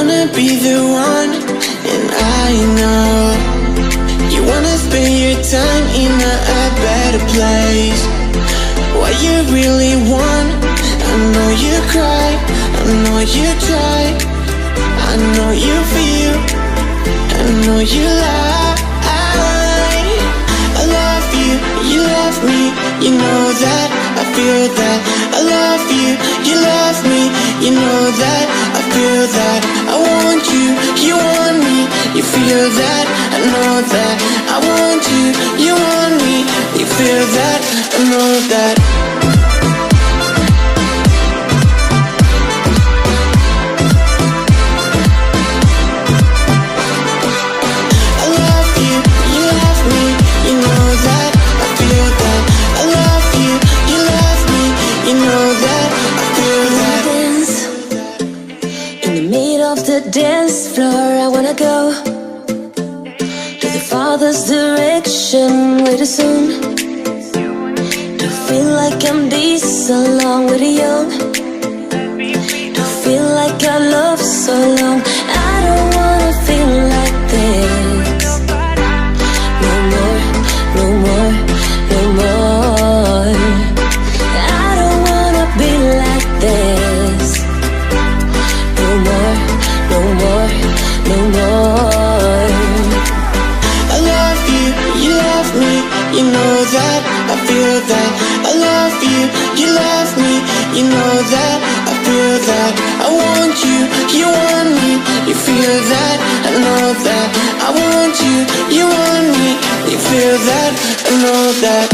wanna be the one, and I know you wanna spend your time in a better place. What you really want, I know you cry, I know you try, I know you feel, I know you lie. I love you, you love me, you know that, I feel that. I love you, you love me, you know that, I feel that. I want you, you want me, you feel that, I know that. I want you, you want me, you feel that, I know that. The dance floor, I wanna go to the Father's direction way too soon. To feel like I'm this along with the young, to feel like I love so long. I don't wanna feel like this no more, no more, no more. I don't wanna be like this no more, no more, no more. I love you, you love me, you know that, I feel that. I love you, you love me, you know that, I feel that. I want you, you want me, you feel that, I know that. I want you, you want me, you feel that, I know that.